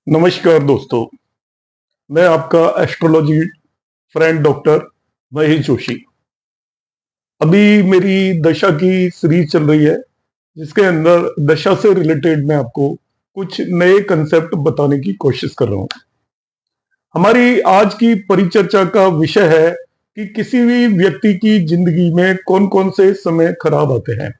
नमस्कार दोस्तों, मैं आपका astrology friend doctor Mahesh Joshi. अभी मेरी दशा की सीरीज चल रही है, जिसके अंदर दशा से रिलेटेड मैं आपको कुछ नए कंसेप्ट बताने की कोशिश कर रहा हूं। हमारी आज की परिचर्चा का विषय है कि किसी भी व्यक्ति की जिंदगी में कौन कौन से समय खराब आते हैं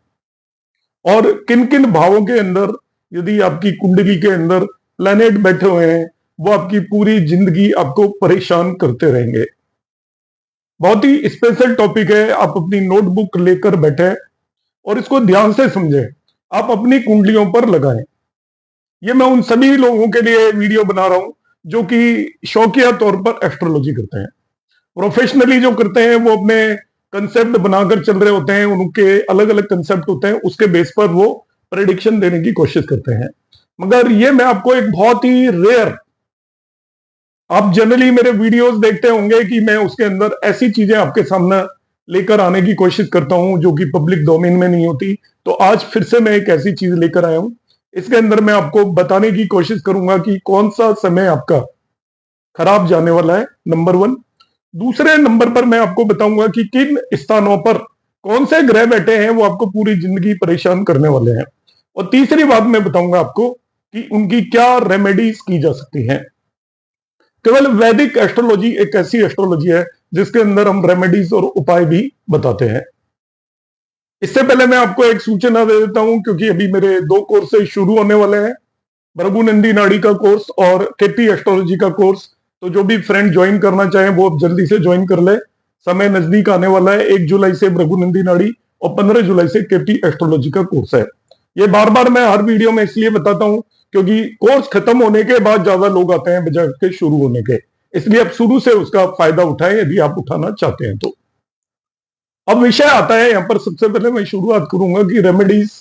और किन किन भावों के अंदर यदि आपकी कुंडली के अंदर प्लैनेट बैठे हुए हैं, वो आपकी पूरी जिंदगी आपको परेशान करते रहेंगे। बहुत ही स्पेशल टॉपिक है। आप अपनी नोटबुक लेकर बैठे और इसको ध्यान से समझें। आप अपनी कुंडलियों पर लगाएं। ये मैं उन सभी लोगों के लिए वीडियो बना रहा हूं जो कि शौकिया तौर पर एस्ट्रोलॉजी करते हैं। प्रोफेशनली जो करते हैं वो अपने कंसेप्ट बनाकर चल रहे होते हैं, उनके अलग अलग कंसेप्ट होते हैं, उसके बेस पर वो प्रेडिक्शन देने की कोशिश करते हैं। मगर ये मैं आपको एक बहुत ही रेयर, आप जनरली मेरे वीडियोस देखते होंगे कि मैं उसके अंदर ऐसी चीजें आपके सामने लेकर आने की कोशिश करता हूं जो कि पब्लिक डोमेन में नहीं होती। तो आज फिर से मैं एक ऐसी चीज लेकर आया हूं। इसके अंदर मैं आपको बताने की कोशिश करूंगा कि कौन सा समय आपका खराब जाने वाला है, नंबर वन। दूसरे नंबर पर मैं आपको बताऊंगा कि किन स्थानों पर कौन से ग्रह बैठे हैं वो आपको पूरी जिंदगी परेशान करने वाले हैं। और तीसरी बात मैं बताऊंगा आपको कि उनकी क्या रेमेडीज की जा सकती हैं। केवल वैदिक एस्ट्रोलॉजी एक ऐसी एस्ट्रोलॉजी है जिसके अंदर हम रेमेडीज और उपाय भी बताते हैं। इससे पहले मैं आपको एक सूचना दे देता हूं, क्योंकि अभी मेरे दो कोर्सेज शुरू होने वाले हैं, भृगुनंदी नाड़ी का कोर्स और केपी एस्ट्रोलॉजी का कोर्स। तो जो भी फ्रेंड ज्वाइन करना चाहें वो अब जल्दी से ज्वाइन कर ले। समय नजदीक आने वाला है। 1 जुलाई से भृगुनंदी नाड़ी और 15 जुलाई से केपी एस्ट्रोलॉजी का कोर्स है। ये बार बार मैं हर वीडियो में इसलिए बताता हूं क्योंकि कोर्स खत्म होने के बाद ज्यादा लोग आते हैं बजाय के शुरू होने के। इसलिए आप शुरू से उसका फायदा उठाएं यदि आप उठाना चाहते हैं तो। अब विषय आता है यहां पर। सबसे पहले मैं शुरुआत करूंगा कि रेमेडीज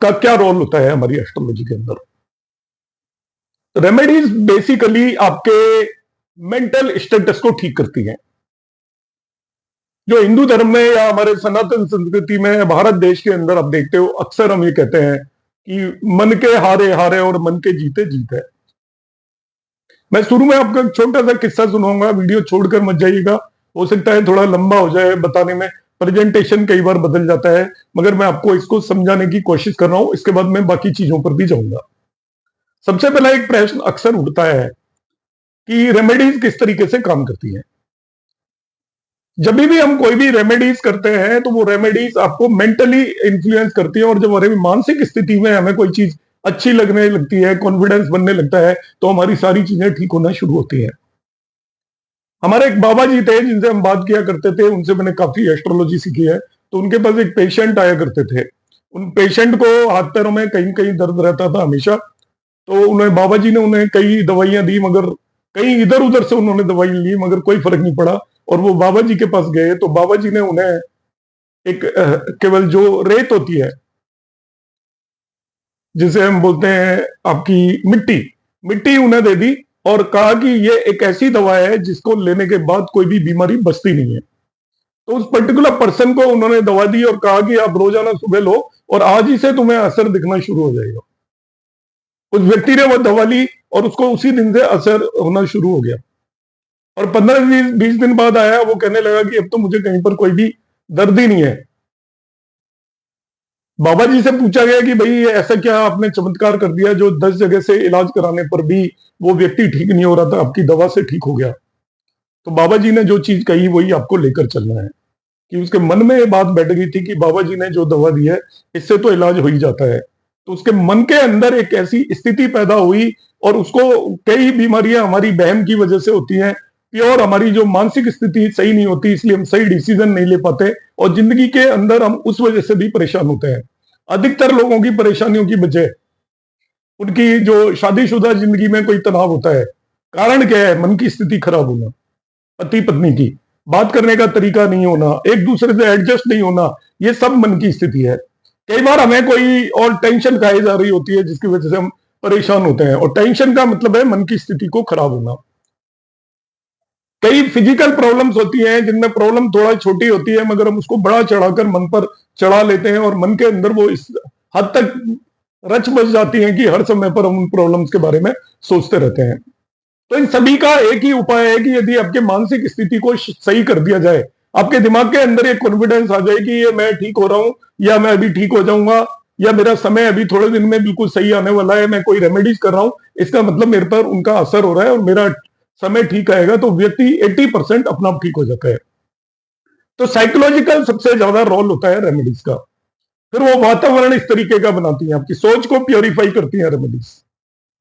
का क्या रोल होता है हमारी एस्ट्रोलॉजी के अंदर। रेमेडीज बेसिकली आपके मेंटल स्टेटस को ठीक करती हैं। जो हिंदू धर्म में या हमारे सनातन संस्कृति में भारत देश के अंदर आप देखते हो, अक्सर हम ये कहते हैं कि मन के हारे हारे और मन के जीते जीते। मैं शुरू में आपको एक छोटा सा किस्सा सुनाऊंगा, वीडियो छोड़कर मत जाइएगा। हो सकता है थोड़ा लंबा हो जाए बताने में, प्रेजेंटेशन कई बार बदल जाता है, मगर मैं आपको इसको समझाने की कोशिश कर रहा हूं। इसके बाद मैं बाकी चीजों पर भी जाऊंगा। सबसे पहला एक प्रश्न अक्सर उठता है कि रेमेडीज किस तरीके से काम करती है। जब भी हम कोई भी रेमेडीज करते हैं तो वो रेमेडीज आपको मेंटली इन्फ्लुएंस करती है, और जब हमारी मानसिक स्थिति में हमें कोई चीज अच्छी लगने लगती है, कॉन्फिडेंस बनने लगता है, तो हमारी सारी चीजें ठीक होना शुरू होती है। हमारे एक बाबा जी थे जिनसे हम बात किया करते थे, उनसे मैंने काफी एस्ट्रोलॉजी सीखी है। तो उनके पास एक पेशेंट आया करते थे। उन पेशेंट को हाथ पैरों में कहीं कहीं दर्द रहता था हमेशा। तो उन्हें बाबा जी ने उन्हें कई दवाइयां दी, मगर कहीं इधर उधर से उन्होंने दवाई ली, मगर कोई फर्क नहीं पड़ा। और वो बाबा जी के पास गए तो बाबा जी ने उन्हें एक केवल जो रेत होती है, जिसे हम बोलते हैं आपकी मिट्टी, मिट्टी उन्हें दे दी और कहा कि ये एक ऐसी दवा है जिसको लेने के बाद कोई भी बीमारी बचती नहीं है। तो उस पर्टिकुलर पर्सन को उन्होंने दवा दी और कहा कि आप रोजाना सुबह लो और आज ही से तुम्हें असर दिखना शुरू हो जाएगा। उस व्यक्ति ने वो दवा ली और उसको उसी दिन से असर होना शुरू हो गया। और 15-20 दिन बाद आया, वो कहने लगा कि अब तो मुझे कहीं पर कोई भी दर्द ही नहीं है। बाबा जी से पूछा गया कि भाई ये ऐसा क्या आपने चमत्कार कर दिया जो 10 जगह से इलाज कराने पर भी वो व्यक्ति ठीक नहीं हो रहा था, आपकी दवा से ठीक हो गया। तो बाबा जी ने जो चीज कही वही आपको लेकर चलना है। कि उसके मन में ये बात बैठ गई थी कि बाबा जी ने जो दवा दी है इससे तो इलाज हो ही जाता है। तो उसके मन के अंदर एक ऐसी स्थिति पैदा हुई, और उसको कई बीमारियां हमारी बहम की वजह से होती हैं। प्योर हमारी जो मानसिक स्थिति सही नहीं होती, इसलिए हम सही डिसीजन नहीं ले पाते और जिंदगी के अंदर हम उस वजह से भी परेशान होते हैं। अधिकतर लोगों की परेशानियों की वजह उनकी जो शादीशुदा जिंदगी में कोई तनाव होता है। कारण क्या है? मन की स्थिति खराब होना, पति पत्नी की बात करने का तरीका नहीं होना, एक दूसरे से एडजस्ट नहीं होना, ये सब मन की स्थिति है। कई बार हमें कोई और टेंशन खाई जा रही होती है जिसकी वजह से हम परेशान होते हैं, और टेंशन का मतलब है मन की स्थिति को खराब होना। कई फिजिकल प्रॉब्लम्स होती हैं जिनमें प्रॉब्लम थोड़ा छोटी होती है, मगर हम उसको बड़ा चढ़ाकर मन पर चढ़ा लेते हैं और मन के अंदर वो इस हद तक रच बच जाती हैं कि हर समय पर हम उन प्रॉब्लम्स के बारे में सोचते रहते हैं। तो इन सभी का एक ही उपाय है कि यदि आपके मानसिक स्थिति को सही कर दिया जाए, आपके दिमाग के अंदर एक कॉन्फिडेंस आ जाए कि ये मैं ठीक हो रहा हूं, या मैं अभी ठीक हो जाऊंगा, या मेरा समय अभी थोड़े दिन में बिल्कुल सही आने वाला है, मैं कोई रेमेडीज कर रहा हूं, इसका मतलब मेरे पर उनका असर हो रहा है और मेरा समय ठीक आएगा, तो व्यक्ति 80% अपना आप ठीक हो जाता है। तो साइकोलॉजिकल सबसे ज्यादा रोल होता है रेमेडीज का। फिर वो वातावरण इस तरीके का बनाती है, आपकी सोच को प्योरीफाई करती है रेमेडीज।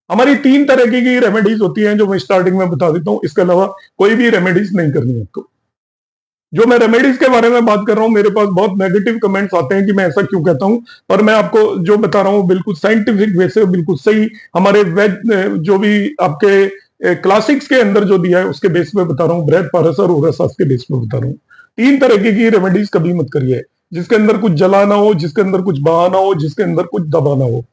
हमारी 3 तरह की रेमेडीज होती हैं जो मैं स्टार्टिंग में बता देता हूं, इसके अलावा कोई भी रेमेडीज नहीं करनी है आपको। जो मैं रेमेडीज के बारे में बात कर रहा हूं, मेरे पास बहुत नेगेटिव कमेंट्स आते हैं कि मैं ऐसा क्यों कहता हूं, पर मैं आपको जो बता रहा हूं बिल्कुल साइंटिफिक वे से, बिल्कुल सही, हमारे वेद जो भी आपके क्लासिक्स के अंदर जो दिया है उसके बेस पे बता रहा हूं, बृहद पारसर और रसास के बेस पे बता रहा हूं। 3 तरह की रेमेडीज कभी मत करिए, जिसके अंदर कुछ जला ना हो, जिसके अंदर कुछ बहाना हो, जिसके अंदर कुछ दबा ना हो।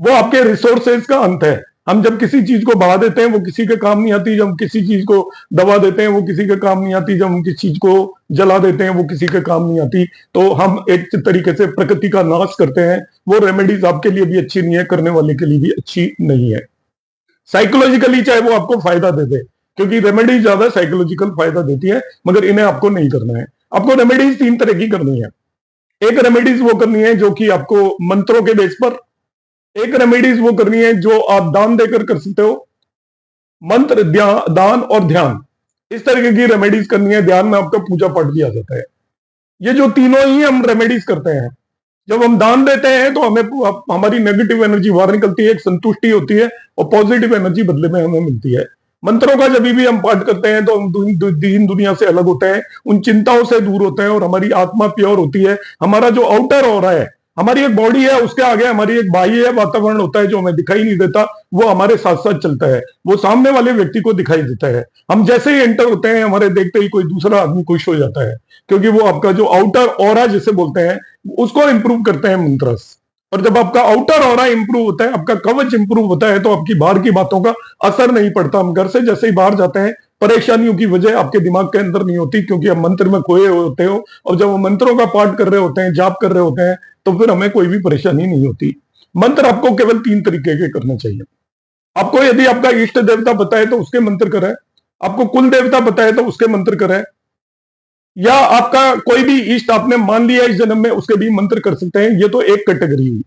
वो आपके रिसोर्सेज का अंत है। हम जब किसी चीज को बढ़ा देते हैं वो किसी के काम नहीं आती, जब हम किसी चीज को दबा देते हैं वो किसी के काम नहीं आती, जब हम किसी चीज को जला देते हैं वो किसी के काम नहीं आती। तो हम एक तरीके से प्रकृति का नाश करते हैं। वो रेमेडीज आपके लिए भी अच्छी नहीं है, करने वाले के लिए भी अच्छी नहीं है। साइकोलॉजिकली चाहे वो आपको फायदा दे दे, क्योंकि रेमेडीज ज्यादा साइकोलॉजिकल फायदा देती है, मगर इन्हें आपको नहीं करना है। आपको रेमेडीज 3 तरह की करनी है। एक रेमेडीज वो करनी है जो कि आपको मंत्रों के बेस पर, एक रेमेडीज वो करनी है जो आप दान देकर कर सकते हो, मंत्र, दान और ध्यान, इस तरीके की रेमेडीज करनी है। ध्यान में आपका पूजा पाठ भी आ जाता है। ये जो तीनों ही हम रेमेडीज करते हैं। जब हम दान देते हैं तो हमें हमारी नेगेटिव एनर्जी बाहर निकलती है, एक संतुष्टि होती है और पॉजिटिव एनर्जी बदले में हमें मिलती है। मंत्रों का जब भी हम पाठ करते हैं तो हम दीन दुनिया से अलग होते हैं, उन चिंताओं से दूर होते हैं और हमारी आत्मा प्योर होती है। हमारा जो आउटर हो रहा है, हमारी एक बॉडी है, उसके आगे हमारी एक बाह्य वातावरण होता है जो हमें दिखाई नहीं देता, वो हमारे साथ साथ चलता है, वो सामने वाले व्यक्ति को दिखाई देता है। हम जैसे ही एंटर होते हैं, हमारे देखते ही कोई दूसरा आदमी खुश हो जाता है, क्योंकि वो आपका जो आउटर ऑरा जिसे बोलते हैं उसको इंप्रूव करते हैं मंत्रस। और जब आपका आउटर ऑरा इंप्रूव होता है, आपका कवच इंप्रूव होता है, तो आपकी बाहर की बातों का असर नहीं पड़ता। हम घर से जैसे ही बाहर जाते हैं, परेशानियों की वजह आपके दिमाग के अंदर नहीं होती, क्योंकि आप मंत्र में खोए होते हो। और जब हम मंत्रों का पाठ कर रहे होते हैं, जाप कर रहे होते हैं, तो फिर हमें कोई भी परेशानी नहीं होती। मंत्र आपको केवल 3 तरीके के करने चाहिए। आपको यदि आपका इष्ट देवता पता है तो उसके मंत्र करें, आपको कुल देवता पता है तो उसके मंत्र करें, या आपका कोई भी इष्ट आपने मान लिया इस जन्म में, उसके भी मंत्र कर सकते हैं। ये तो एक कैटेगरी हुई।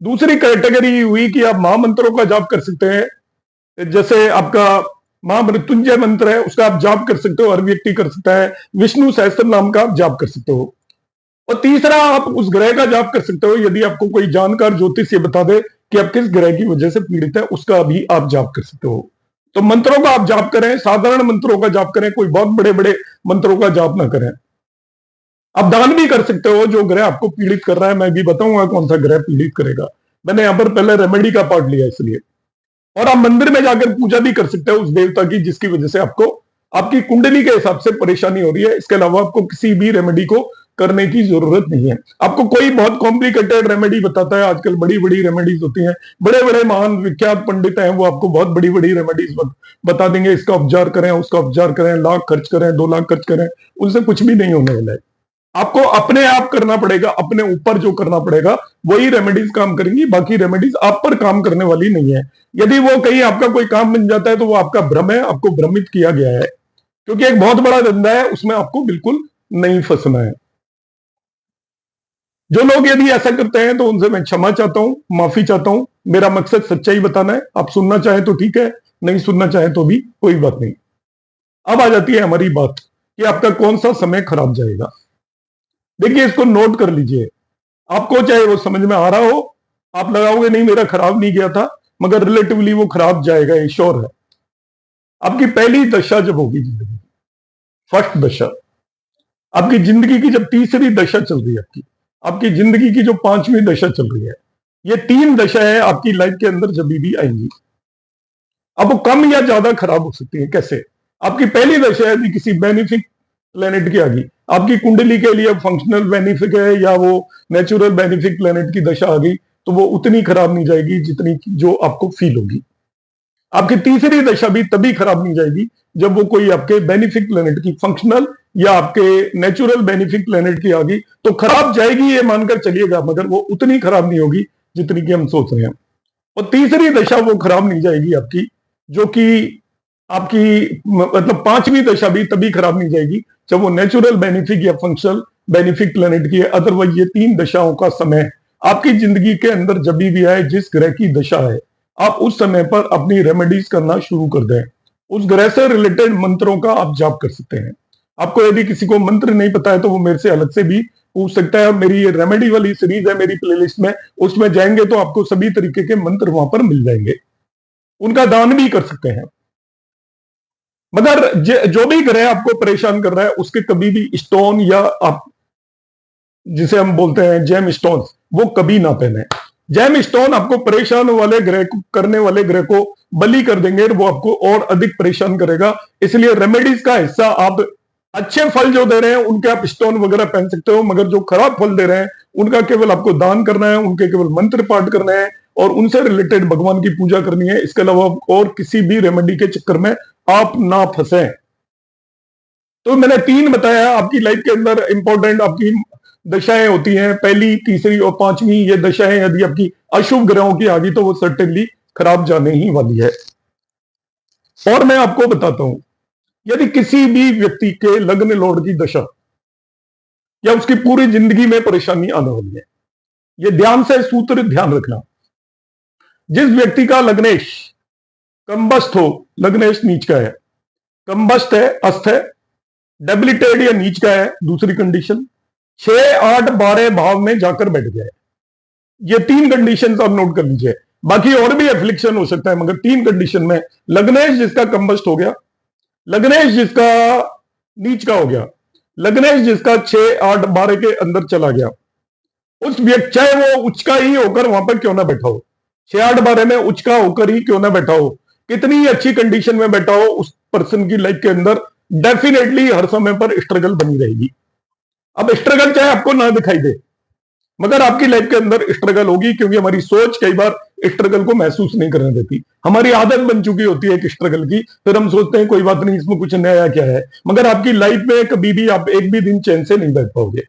दूसरी कैटेगरी हुई कि आप महामंत्रों का जाप कर सकते हैं। जैसे आपका महामृत्युंजय मंत्र है, उसका आप जाप कर सकते हो, हर व्यक्ति कर सकता है। विष्णु सहस्त्र नाम का आप जाप कर सकते हो। और तीसरा, आप उस ग्रह का जाप कर सकते हो। यदि आपको कोई जानकार ज्योतिष ये बता दे कि आप किस ग्रह की वजह से पीड़ित है, उसका भी आप जाप कर सकते हो। तो मंत्रों का आप जाप करें, साधारण मंत्रों का जाप करें, कोई बहुत बड़े बड़े मंत्रों का जाप ना करें। आप दान भी कर सकते हो जो ग्रह आपको पीड़ित कर रहा है। मैं भी बताऊंगा कौन सा ग्रह पीड़ित करेगा। मैंने यहां पर पहले रेमेडी का पार्ट लिया इसलिए। और आप मंदिर में जाकर पूजा भी कर सकते हो उस देवता की जिसकी वजह से आपको आपकी कुंडली के हिसाब से परेशानी हो रही है। इसके अलावा आपको किसी भी रेमेडी को करने की जरूरत नहीं है। आपको कोई बहुत कॉम्प्लिकेटेड रेमेडी बताता है, आजकल बड़ी बड़ी रेमेडीज होती हैं, बड़े बड़े महान विख्यात पंडित हैं, वो आपको बहुत बड़ी बड़ी रेमेडीज बता देंगे, इसका उपचार करें, उसका उपचार करें, लाख खर्च करें, 2 लाख खर्च करें, उनसे कुछ भी नहीं होने वाला है। आपको अपने आप करना पड़ेगा, अपने ऊपर जो करना पड़ेगा वही रेमेडीज काम करेंगी, बाकी रेमेडीज आप पर काम करने वाली नहीं है। यदि वो कहीं आपका कोई काम बन जाता है तो वो आपका भ्रम है, आपको भ्रमित किया गया है, क्योंकि एक बहुत बड़ा धंधा है, उसमें आपको बिल्कुल नहीं फंसना है। जो लोग यदि ऐसा करते हैं तो उनसे मैं क्षमा चाहता हूं, माफी चाहता हूं। मेरा मकसद सच्चाई बताना है। आप सुनना चाहें तो ठीक है, नहीं सुनना चाहें तो भी कोई बात नहीं। अब आ जाती है हमारी बात कि आपका कौन सा समय खराब जाएगा। देखिए, इसको नोट कर लीजिए। आपको चाहे वो समझ में आ रहा हो, आप लगाओगे नहीं मेरा खराब नहीं गया था, मगर रिलेटिवली वो खराब जाएगा, ये श्योर है। आपकी पहली दशा जब होगी जिंदगी, फर्स्ट दशा, आपकी जिंदगी की जब तीसरी दशा चल रही है, आपकी आपकी जिंदगी की जो 5वीं दशा चल रही है, ये 3 दशा है आपकी लाइफ के अंदर जब भी आएंगी। अब वो कम या ज्यादा खराब हो सकती है। कैसे? आपकी पहली दशा यदि किसी बेनिफिक प्लेनेट की आ गई, आपकी कुंडली के लिए फंक्शनल बेनिफिक है या वो नेचुरल बेनिफिक प्लेनेट की दशा आ गई, तो वो उतनी खराब नहीं जाएगी जितनी जो आपको फील होगी। आपकी तीसरी दशा भी तभी खराब नहीं जाएगी जब वो कोई आपके बेनिफिक प्लेनेट की फंक्शनल या आपके नेचुरल बेनिफिक प्लेनेट की आ गई, तो खराब जाएगी ये मानकर चलिएगा, मगर वो उतनी खराब नहीं होगी जितनी की हम सोच रहे हैं। और तीसरी दशा वो खराब नहीं जाएगी आपकी, जो कि आपकी मतलब पांचवी दशा भी तभी खराब नहीं जाएगी जब वो नेचुरल बेनिफिक या फंक्शनल बेनिफिक प्लेनेट की है। अदरवाइज ये तीन दशाओं का समय आपकी जिंदगी के अंदर जब भी आए, जिस ग्रह की दशा है, आप उस समय पर अपनी रेमेडीज करना शुरू कर दें। उस ग्रह से रिलेटेड मंत्रों का आप जाप कर सकते हैं। आपको यदि किसी को मंत्र नहीं पता है तो वो मेरे से अलग से भी पूछ सकता है। और मेरी ये रेमेडी वाली सीरीज है मेरी प्लेलिस्ट में, उसमें जाएंगे तो आपको सभी तरीके के मंत्र वहां पर मिल जाएंगे, उनका दान भी कर सकते हैं। मगर जो भी ग्रह आपको परेशान कर रहा है उसके कभी भी स्टोन या आप जिसे हम बोलते हैं जेम स्टोन, वो कभी ना पहने। जेम स्टोन आपको परेशान वाले ग्रह को करने वाले ग्रह को बलि कर देंगे, वो आपको और अधिक परेशान करेगा। इसलिए रेमेडीज का हिस्सा आप अच्छे फल जो दे रहे हैं उनके आप स्टोन वगैरह पहन सकते हो, मगर जो खराब फल दे रहे हैं उनका केवल आपको दान करना है, उनके केवल मंत्र पाठ करने हैं और उनसे रिलेटेड भगवान की पूजा करनी है। इसके अलावा और किसी भी रेमेडी के चक्कर में आप ना फंसे। तो मैंने तीन बताया आपकी लाइफ के अंदर इंपॉर्टेंट आपकी दशाएं होती हैं, पहली, तीसरी और पांचवी। ये दशाएं यदि आपकी अशुभ ग्रहों की आ गई तो वो सर्टेनली खराब जाने ही वाली है। और मैं आपको बताता हूं, यदि किसी भी व्यक्ति के लग्न लॉर्ड की दशा या उसकी पूरी जिंदगी में परेशानी आने वाली है, ये ध्यान से सूत्र ध्यान रखना। जिस व्यक्ति का लग्नेश कंबस्त हो, लग्नेश नीच का है, कंबस्त है, अस्त है, डेबिलिटेड या नीच का है, दूसरी कंडीशन, 6, 8, 12 भाव में जाकर बैठ गया है। ये तीन कंडीशन आप नोट कर लीजिए। बाकी और भी एफ्लिक्शन हो सकता है, मगर तीन कंडीशन में लग्नेश जिसका कंबस्ट हो गया, लग्नेश जिसका नीच का हो गया, लग्नेश जिसका 6, 8, 12 के अंदर चला गया, उस व्यक्ति चाहे वो उच्च का ही होकर वहां पर क्यों ना बैठा हो, 6, 8, 12 में उच्च का होकर ही क्यों ना बैठा हो, कितनी अच्छी कंडीशन में बैठा हो, उस पर्सन की लाइफ के अंदर डेफिनेटली हर समय पर स्ट्रगल बनी रहेगी। अब स्ट्रगल चाहे आपको ना दिखाई दे, मगर आपकी लाइफ के अंदर स्ट्रगल होगी, क्योंकि हमारी सोच कई बार स्ट्रगल को महसूस नहीं करने देती। हमारी आदत बन चुकी होती है कि स्ट्रगल की, फिर हम सोचते हैं कोई बात नहीं, इसमें कुछ नया क्या है। मगर आपकी लाइफ में कभी भी आप एक भी दिन चैन से नहीं बैठ पाओगे।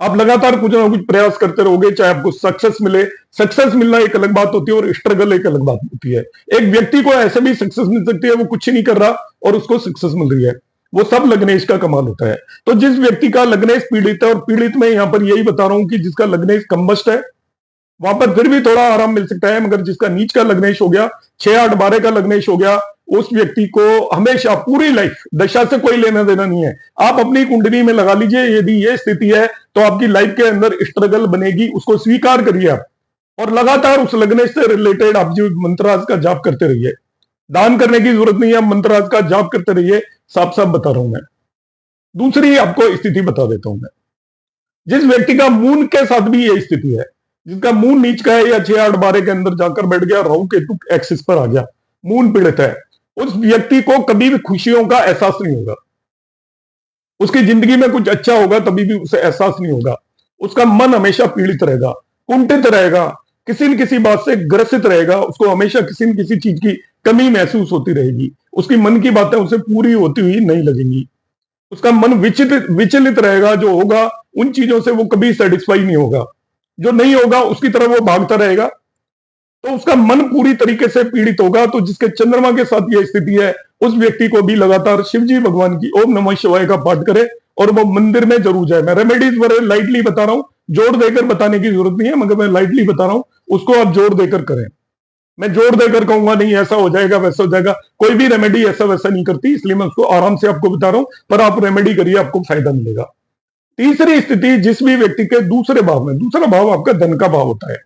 आप लगातार कुछ ना कुछ प्रयास करते रहोगे, चाहे आपको सक्सेस मिले। सक्सेस मिलना एक अलग बात होती है और स्ट्रगल एक अलग बात होती है। एक व्यक्ति को ऐसे भी सक्सेस मिल सकती है, वो कुछ ही नहीं कर रहा और उसको सक्सेस मिल रही है, वो सब लग्नेश का कमाल होता है। तो जिस व्यक्ति का लग्नेश पीड़ित है, और पीड़ित में यहां पर यही बता रहा हूं कि जिसका लग्नेश कंबस्ट है वहां पर फिर भी थोड़ा आराम मिल सकता है, मगर जिसका नीच का लग्नेश हो गया, 6, 8, 12 का लग्नेश हो गया, उस व्यक्ति को हमेशा पूरी लाइफ दशा से कोई लेना देना नहीं है। आप अपनी कुंडली में लगा लीजिए, यदि ये स्थिति है तो आपकी लाइफ के अंदर स्ट्रगल बनेगी, उसको स्वीकार करिए आप, और लगातार उस लग्नेश से रिलेटेड आप जो मंत्रास का जाप करते रहिए। दान करने की जरूरत नहीं है, मंत्रास का जाप करते रहिए, साफ साफ बता रहा हूं मैं। दूसरी आपको स्थिति बता देता हूं मैं, जिस व्यक्ति का मून के साथ भी यही स्थिति है, जिसका मून नीच का है या 6, 8, 12 के अंदर जाकर बैठ गया, राहु केतु एक्सिस पर आ गया, मून पीड़ित है, उस व्यक्ति को कभी भी खुशियों का एहसास नहीं होगा। उसकी जिंदगी में कुछ अच्छा होगा तभी भी उसे एहसास नहीं होगा। उसका मन हमेशा पीड़ित रहेगा, कुंठित रहेगा, किसी न किसी बात से ग्रसित रहेगा, उसको हमेशा किसी न किसी चीज की कमी महसूस होती रहेगी। उसकी मन की बातें उसे पूरी होती हुई नहीं लगेंगी। उसका मन विचलित रहेगा, जो होगा उन चीजों से वो कभी सेटिस्फाई नहीं होगा, जो नहीं होगा उसकी तरफ वो भागता रहेगा। तो उसका मन पूरी तरीके से पीड़ित होगा। तो जिसके चंद्रमा के साथ यह स्थिति है, उस व्यक्ति को भी लगातार शिवजी भगवान की ओम नमः शिवाय का पाठ करे और वो मंदिर में जरूर जाए। मैं रेमेडीज बड़े लाइटली बता रहा हूं, जोर देकर बताने की जरूरत नहीं है, मगर मैं लाइटली बता रहा हूं, उसको आप जोर देकर करें। मैं जोर देकर कहूंगा नहीं ऐसा हो जाएगा वैसा हो जाएगा, कोई भी रेमेडी ऐसा वैसा नहीं करती, इसलिए मैं उसको आराम से आपको बता रहा हूं, पर आप रेमेडी करिए, आपको फायदा मिलेगा। तीसरी स्थिति, जिस भी व्यक्ति के दूसरे भाव में, दूसरा भाव आपका धन का भाव होता है।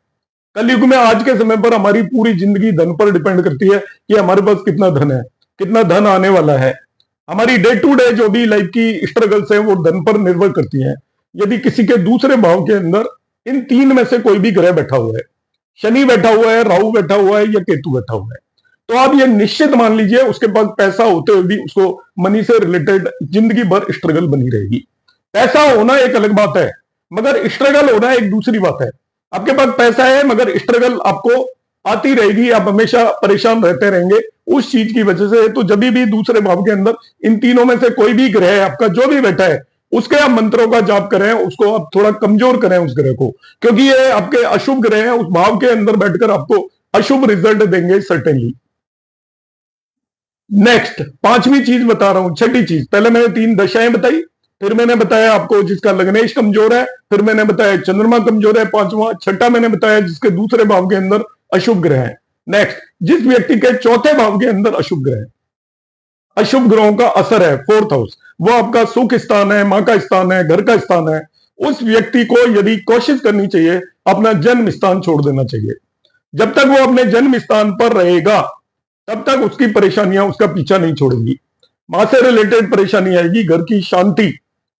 कलयुग में आज के समय पर हमारी पूरी जिंदगी धन पर डिपेंड करती है कि हमारे पास कितना धन है, कितना धन आने वाला है। हमारी डे टू डे जो भी लाइफ की स्ट्रगल्स है वो धन पर निर्भर करती हैं। यदि किसी के दूसरे भाव के अंदर इन तीन में से कोई भी ग्रह बैठा हुआ है, शनि बैठा हुआ है, राहु बैठा हुआ है या केतु बैठा हुआ है, तो आप ये निश्चित मान लीजिए उसके पास पैसा होते हुए भी उसको मनी से रिलेटेड जिंदगी भर स्ट्रगल बनी रहेगी। पैसा होना एक अलग बात है, मगर स्ट्रगल होना एक दूसरी बात है। आपके पास पैसा है मगर स्ट्रगल आपको आती रहेगी, आप हमेशा परेशान रहते रहेंगे उस चीज की वजह से। तो जब भी दूसरे भाव के अंदर इन तीनों में से कोई भी ग्रह है आपका जो भी बैठा है, उसके आप मंत्रों का जाप करें, उसको आप थोड़ा कमजोर करें उस ग्रह को, क्योंकि ये आपके अशुभ ग्रह हैं, उस भाव के अंदर बैठकर आपको अशुभ रिजल्ट देंगे सर्टेनली। नेक्स्ट पांचवी चीज बता रहा हूं, छठी चीज, पहले मैंने 3 दशाएं बताई, फिर मैंने बताया आपको जिसका लग्नेश कमजोर है, फिर मैंने बताया चंद्रमा कमजोर है पांचवा, छठा मैंने बताया जिसके दूसरे भाव के अंदर अशुभ ग्रह है। नेक्स्ट, जिस व्यक्ति के चौथे भाव के अंदर अशुभ ग्रह है, अशुभ ग्रहों का असर है, 4th हाउस, वो आपका सुख स्थान है, मां का स्थान है, घर का स्थान है, उस व्यक्ति को यदि कोशिश करनी चाहिए अपना जन्म स्थान छोड़ देना चाहिए। जब तक वो अपने जन्म स्थान पर रहेगा तब तक उसकी परेशानियां उसका पीछा नहीं छोड़ेंगी। मां से रिलेटेड परेशानी आएगी, घर की शांति,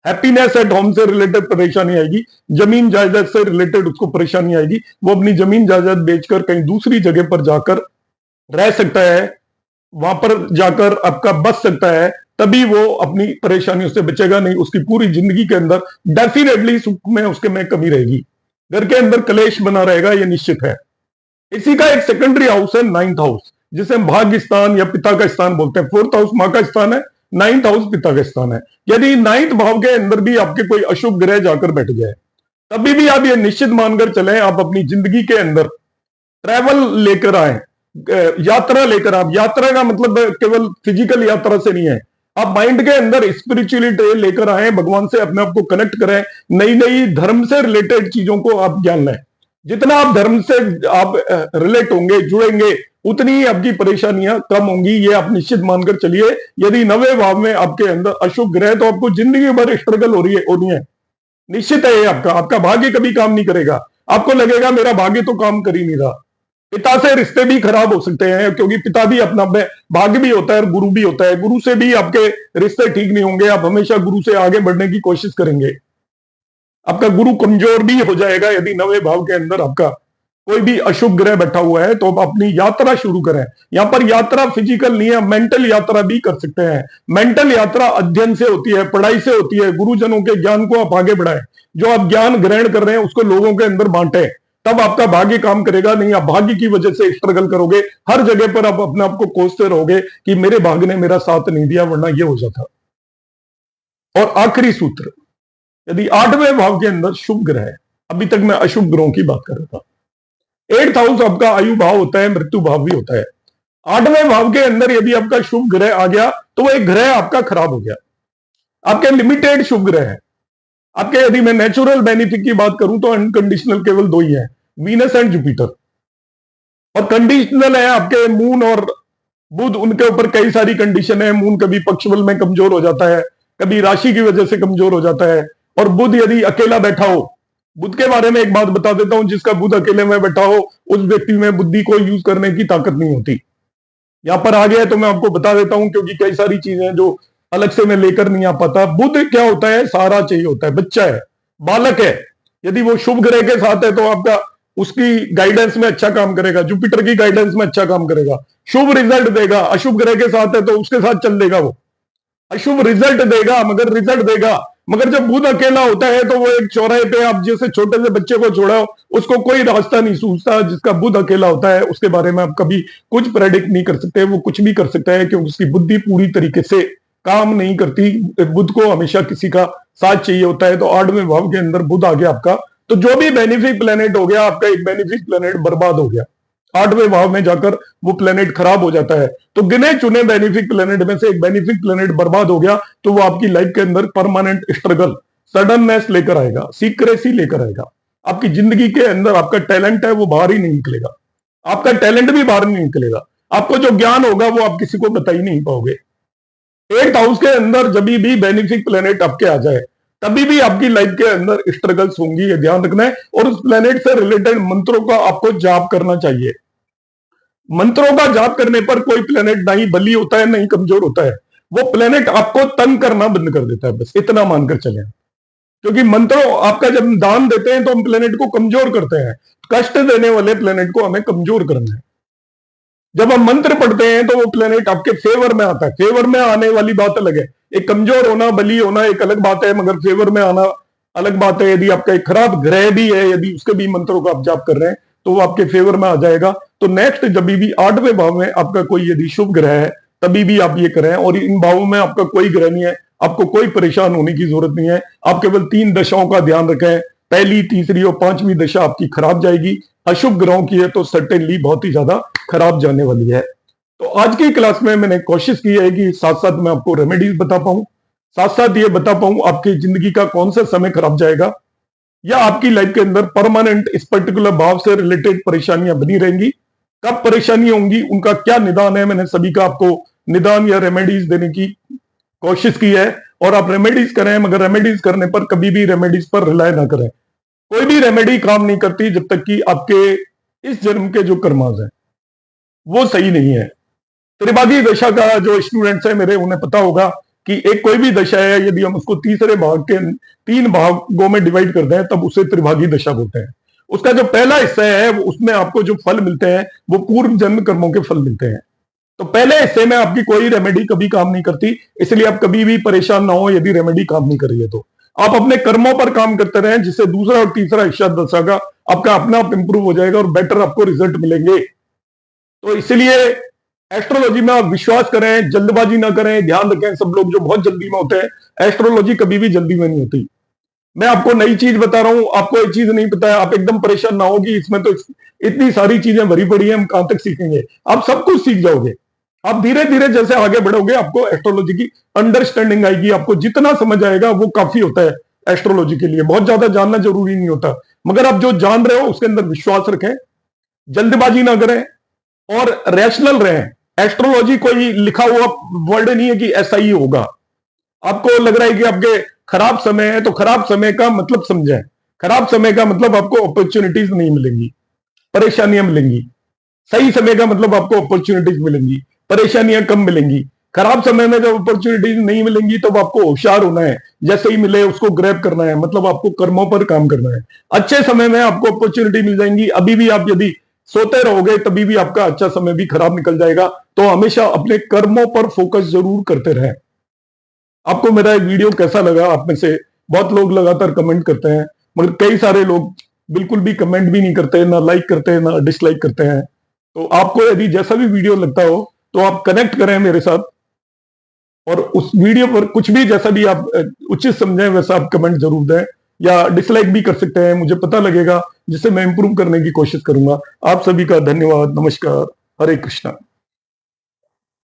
हैप्पीनेस एट होम से रिलेटेड परेशानी आएगी, जमीन जायदाद से रिलेटेड उसको परेशानी आएगी, वो अपनी जमीन जायदाद बेचकर कहीं दूसरी जगह पर जाकर रह सकता है, वहां पर जाकर आपका बच सकता है, तभी वो अपनी परेशानियों से बचेगा, नहीं उसकी पूरी जिंदगी के अंदर डेफिनेटली सुख में उसके में कमी रहेगी, घर के अंदर कलेश बना रहेगा, ये निश्चित है। इसी का एक सेकेंडरी हाउस है 9th हाउस, जिसे हम भाग्य स्थान या पिता का स्थान बोलते हैं। 4th हाउस मां का स्थान है, 9th हाउस पिता का स्थान है। यदि 9th भाव के अंदर भी आपके कोई अशुभ ग्रह जाकर बैठ जाए, तभी भी आप ये निश्चित मानकर चलें आप अपनी जिंदगी के अंदर ट्रैवल लेकर आए, यात्रा लेकर। आप यात्रा का मतलब केवल फिजिकल यात्रा से नहीं है, आप माइंड के अंदर स्पिरिचुअलिटी लेकर आए, भगवान से अपने आप को कनेक्ट करें, नई नई धर्म से रिलेटेड चीजों को आप ज्ञान लें। जितना आप धर्म से आप रिलेट होंगे, जुड़ेंगे, उतनी ही आपकी परेशानियां कम होंगी, ये आप निश्चित मानकर चलिए। यदि 9वें भाव में आपके अंदर अशुभ ग्रह, तो आपको जिंदगी भर स्ट्रगल होनी है, निश्चित है। ये आपका भाग्य कभी काम नहीं करेगा, आपको लगेगा मेरा भाग्य तो काम कर ही नहीं रहा। पिता से रिश्ते भी खराब हो सकते हैं, क्योंकि पिता भी अपना भाग्य भी होता है और गुरु भी होता है, गुरु से भी आपके रिश्ते ठीक नहीं होंगे, आप हमेशा गुरु से आगे बढ़ने की कोशिश करेंगे, आपका गुरु कमजोर भी हो जाएगा। यदि 9वें भाव के अंदर आपका कोई भी अशुभ ग्रह बैठा हुआ है, तो आप अपनी यात्रा शुरू करें। यहां पर यात्रा फिजिकल नहीं है, मेंटल यात्रा भी कर सकते हैं। मेंटल यात्रा अध्ययन से होती है, पढ़ाई से होती है, गुरुजनों के ज्ञान को आप आगे बढ़ाएं, जो आप ज्ञान ग्रहण कर रहे हैं उसको लोगों के अंदर बांटें, तब आपका भाग्य काम करेगा। नहीं, आप भाग्य की वजह से स्ट्रगल करोगे, हर जगह पर आप अपने आप को कोसते रहोगे कि मेरे भाग्य ने मेरा साथ नहीं दिया, वरना यह हो जाता। और आखिरी सूत्र, यदि 8वें भाव के अंदर शुभ ग्रह है, अभी तक मैं अशुभ ग्रहों की बात कर रहा था, 8th हाउस आपका आयु भाव होता है, मृत्यु भाव भी होता है। 8वें भाव के अंदर यदि आपका शुभ ग्रह आ गया, तो वो एक ग्रह आपका खराब हो गया, आपके लिमिटेड शुभ ग्रह है आपके। यदि मैं नेचुरल बेनिफिट की बात करूं तो अनकंडीशनल केवल 2 ही है, वीनस एंड जुपिटर, और कंडीशनल है आपके मून और बुध। उनके ऊपर कई सारी कंडीशन है, मून कभी पक्षबल में कमजोर हो जाता है, कभी राशि की वजह से कमजोर हो जाता है, और बुध यदि अकेला बैठा हो, बुध के बारे में एक बात बता देता हूं, जिसका बुध अकेले में बैठा हो उस व्यक्ति में बुद्धि को यूज करने की ताकत नहीं होती। यहां पर आ गया है तो मैं आपको बता देता हूं, क्योंकि कई सारी चीजें जो अलग से मैं लेकर नहीं आ पाता। बुध क्या होता है, सहारा चाहिए होता है, बच्चा है, बालक है। यदि वो शुभ ग्रह के साथ है तो आपका उसकी गाइडेंस में अच्छा काम करेगा, जुपिटर की गाइडेंस में अच्छा काम करेगा, शुभ रिजल्ट देगा। अशुभ ग्रह के साथ है तो उसके साथ चल देगा, वो अशुभ रिजल्ट देगा मगर रिजल्ट देगा। मगर जब बुध अकेला होता है तो वो एक चौराहे पे आप जैसे छोटे से बच्चे को छोड़ा, उसको कोई रास्ता नहीं सूझता। जिसका बुध अकेला होता है उसके बारे में आप कभी कुछ प्रेडिक्ट नहीं कर सकते, वो कुछ भी कर सकता है, क्योंकि उसकी बुद्धि पूरी तरीके से काम नहीं करती। बुध को हमेशा किसी का साथ चाहिए होता है। तो 8वें भाव के अंदर बुध आ गया आपका, तो जो भी बेनिफिक प्लेनेट हो गया आपका, एक बेनिफिक प्लेनेट बर्बाद हो गया, 8वें भाव में जाकर वो प्लेनेट खराब हो जाता है। तो गिने चुने बेनिफिक प्लेनेट में से एक बेनिफिक प्लेनेट बर्बाद हो गया, तो वो आपकी लाइफ के अंदर परमानेंट स्ट्रगल, सडननेस लेकर आएगा, सीक्रेसी लेकर आएगा। आपकी जिंदगी के अंदर आपका टैलेंट है वो बाहर ही नहीं निकलेगा, आपका टैलेंट भी बाहर नहीं निकलेगा। आपको जो ज्ञान होगा वो आप किसी को बता ही नहीं पाओगे। 8th हाउस के अंदर जब भी बेनिफिक प्लेनेट आपके आ जाए, तभी भी आपकी लाइफ के अंदर स्ट्रगल्स होंगी, ये ध्यान रखना है। और उस प्लेनेट से रिलेटेड मंत्रों का आपको जाप करना चाहिए। मंत्रों का जाप करने पर कोई प्लेनेट ना ही बली होता है, ना ही कमजोर होता है, वो प्लेनेट आपको तंग करना बंद कर देता है, बस इतना मानकर चले। क्योंकि मंत्रों आपका जब दान देते हैं तो हम प्लेनेट को कमजोर करते हैं, कष्ट देने वाले प्लेनेट को हमें कमजोर करना है। जब हम मंत्र पढ़ते हैं तो वो प्लेनेट आपके फेवर में आता है। फेवर में आने वाली बात अलग है, एक कमजोर होना, बली होना एक अलग बात है, मगर फेवर में आना अलग बात है। यदि आपका एक खराब ग्रह भी है, यदि उसके भी मंत्रों का आप जाप कर रहे हैं तो वो आपके फेवर में आ जाएगा। तो नेक्स्ट जब भी 8वें भाव में आपका कोई यदि शुभ ग्रह है, तभी भी आप ये करें। और इन भावों में आपका कोई ग्रह नहीं है आपको कोई परेशान होने की जरूरत नहीं है। आप केवल 3 दशाओं का ध्यान रखें, पहली, तीसरी और 5वीं दशा आपकी खराब जाएगी। अशुभ ग्रहों की है तो सर्टेनली बहुत ही ज्यादा खराब जाने वाली है। तो आज की क्लास में मैंने कोशिश की है कि साथ साथ मैं आपको रेमेडीज बता पाऊं, साथ साथ ये बता पाऊं आपकी जिंदगी का कौन सा समय खराब जाएगा या आपकी लाइफ के अंदर परमानेंट इस पर्टिकुलर भाव से रिलेटेड परेशानियां बनी रहेंगी। कब परेशानी होंगी, उनका क्या निदान है, मैंने सभी का आपको निदान या रेमेडीज देने की कोशिश की है। और आप रेमेडीज करें, मगर रेमेडीज करने पर कभी भी रेमेडीज पर रिलाय ना करें। कोई भी रेमेडी काम नहीं करती जब तक कि आपके इस जन्म के जो कर्मास हैं वो सही नहीं है। त्रिभागी दशा का जो स्टूडेंट्स है मेरे, उन्हें पता होगा कि एक कोई भी दशा है, यदि हम उसको तीसरे भाग के 3 भागों में डिवाइड कर दें तब उसे त्रिभागी दशा बोलते हैं। उसका जो पहला हिस्सा है उसमें आपको जो फल मिलते हैं वो पूर्व जन्म कर्मों के फल मिलते हैं। तो पहले हिस्से में आपकी कोई रेमेडी कभी काम नहीं करती, इसलिए आप कभी भी परेशान ना हो यदि रेमेडी काम नहीं कर रही है। तो आप अपने कर्मों पर काम करते रहें, जिससे दूसरा और तीसरा हिस्सा दशा का आपका अपना आप इंप्रूव हो जाएगा और बेटर आपको रिजल्ट मिलेंगे। तो इसलिए एस्ट्रोलॉजी में आप विश्वास करें, जल्दबाजी ना करें। ध्यान रखें, सब लोग जो बहुत जल्दी में होते हैं, एस्ट्रोलॉजी कभी भी जल्दी में नहीं होती। मैं आपको नई चीज बता रहा हूं, आपको एक चीज नहीं पता है, आप एकदम परेशान ना होगी। इसमें तो इतनी सारी चीजें भरी पड़ी है, हम कहां तक सीखेंगे। आप सब कुछ सीख जाओगे। आप धीरे धीरे जैसे आगे बढ़ोगे आपको एस्ट्रोलॉजी की अंडरस्टैंडिंग आएगी। आपको जितना समझ आएगा वो काफी होता है एस्ट्रोलॉजी के लिए। बहुत ज्यादा जानना जरूरी नहीं होता, मगर आप जो जान रहे हो उसके अंदर विश्वास रखें, जल्दबाजी ना करें और रैशनल रहें। एस्ट्रोलॉजी कोई लिखा हुआ वर्ड नहीं है कि ऐसा ही होगा। आपको लग रहा है कि आपके खराब समय है तो खराब समय का मतलब समझें। खराब समय का मतलब आपको अपॉर्चुनिटीज नहीं मिलेंगी, परेशानियां मिलेंगी। सही समय का मतलब आपको अपॉर्चुनिटीज मिलेंगी, परेशानियां कम मिलेंगी। खराब समय में जब अपॉर्चुनिटीज नहीं मिलेंगी तब आपको होशियार होना है, जैसे ही मिले उसको ग्रैब करना है, मतलब आपको कर्मों पर काम करना है। अच्छे समय में आपको अपॉर्चुनिटी मिल जाएंगी। अभी भी आप यदि सोते रहोगे तभी भी आपका अच्छा समय भी खराब निकल जाएगा। तो हमेशा अपने कर्मों पर फोकस जरूर करते रहें। आपको मेरा एक वीडियो कैसा लगा? आप में से बहुत लोग लगातार कमेंट करते हैं, मगर कई सारे लोग बिल्कुल भी कमेंट भी नहीं करते, ना लाइक करते हैं ना डिसलाइक करते हैं। तो आपको यदि जैसा भी वीडियो लगता हो तो आप कनेक्ट करें मेरे साथ और उस वीडियो पर कुछ भी जैसा भी आप उचित समझें वैसा आप कमेंट जरूर दें, या डिसलाइक भी कर सकते हैं, मुझे पता लगेगा, जिससे मैं इंप्रूव करने की कोशिश करूंगा। आप सभी का धन्यवाद। नमस्कार। हरे कृष्णा।